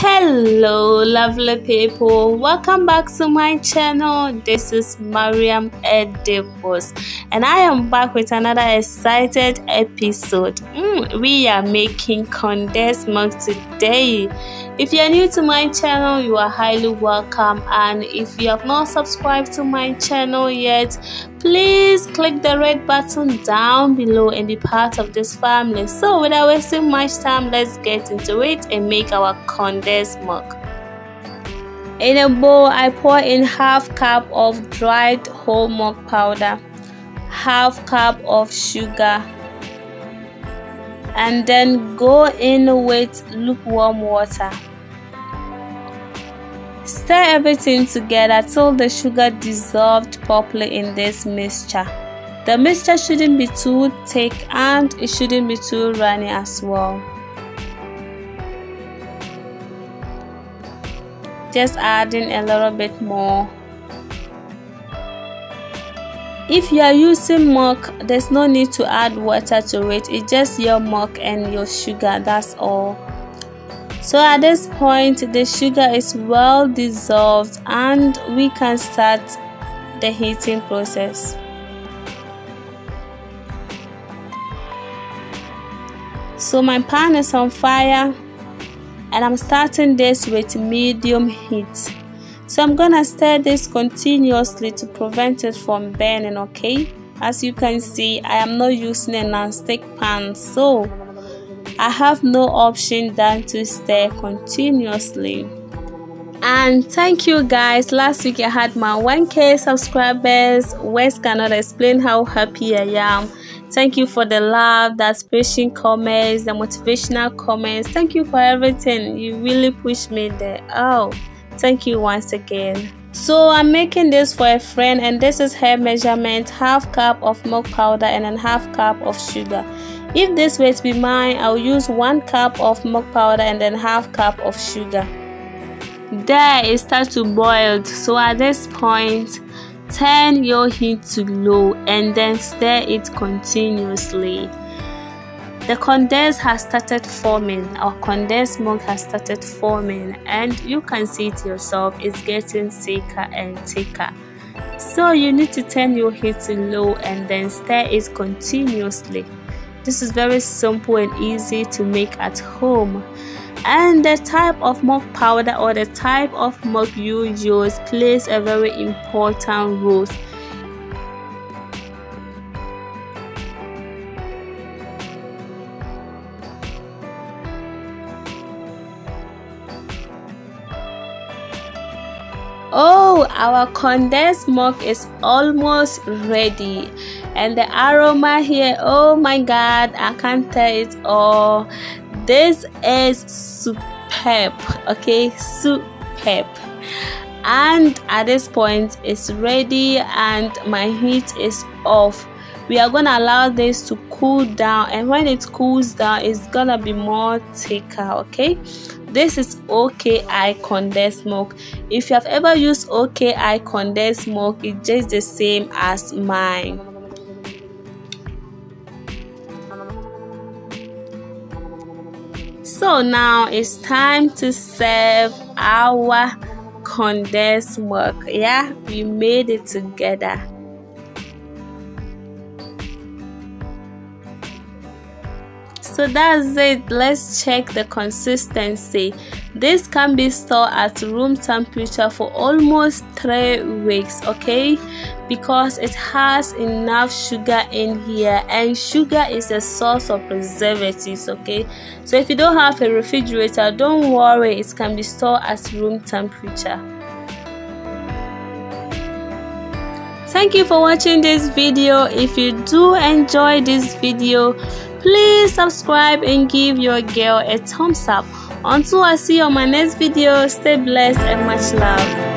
Hello lovely people, welcome back to my channel. This is Mariam Edebos and I am back with another excited episode. We are making condensed milk today. If you are new to my channel, you are highly welcome, and if you have not subscribed to my channel yet, please click the red button down below and be part of this family. So without wasting much time, let's get into it and make our condensed milk. In a bowl, I pour in half cup of dried whole milk powder, half cup of sugar, and then go in with lukewarm water. Stir everything together till the sugar dissolved properly in this mixture. The mixture shouldn't be too thick and it shouldn't be too runny as well. Just adding a little bit more. If you are using milk, there's no need to add water to it. It's just your milk and your sugar, that's all. So at this point, the sugar is well dissolved and we can start the heating process. So my pan is on fire and I'm starting this with medium heat. So I'm gonna stir this continuously to prevent it from burning, okay? As you can see, I am not using a non-stick pan, so I have no option than to stir continuously. And thank you guys, last week I had my 1k subscribers. Words cannot explain how happy I am. Thank you for the love, the aspiration comments, the motivational comments. Thank you for everything. You really pushed me there. Oh, thank you once again. So I'm making this for a friend and this is her measurement: half cup of milk powder and then half cup of sugar. If this were to be mine, I'll use 1 cup of milk powder and then half cup of sugar. There it starts to boil, so at this point turn your heat to low and then stir it continuously. The condensed has started forming. Our condensed milk has started forming and you can see it yourself, it's getting thicker and thicker. So you need to turn your heat to low and then stir it continuously. This is very simple and easy to make at home. And the type of milk powder or the type of milk you use plays a very important role. Oh, our condensed milk is almost ready and the aroma here, oh my god, I can't tell it all. This is superb, okay, superb. And at this point it's ready and my heat is off. We are gonna allow this to cool down, and when it cools down it's gonna be more thicker, okay? This is OKI condensed milk. If you have ever used OKI condensed milk, it's just the same as mine. So now it's time to serve our condensed milk. Yeah, we made it together. So that's it. Let's check the consistency. This can be stored at room temperature for almost 3 weeks, okay? Because it has enough sugar in here, and sugar is a source of preservatives, okay? So if you don't have a refrigerator, don't worry, it can be stored at room temperature. Thank you for watching this video. If you do enjoy this video, please subscribe and give your girl a thumbs up. Until I see you on my next video, stay blessed and much love.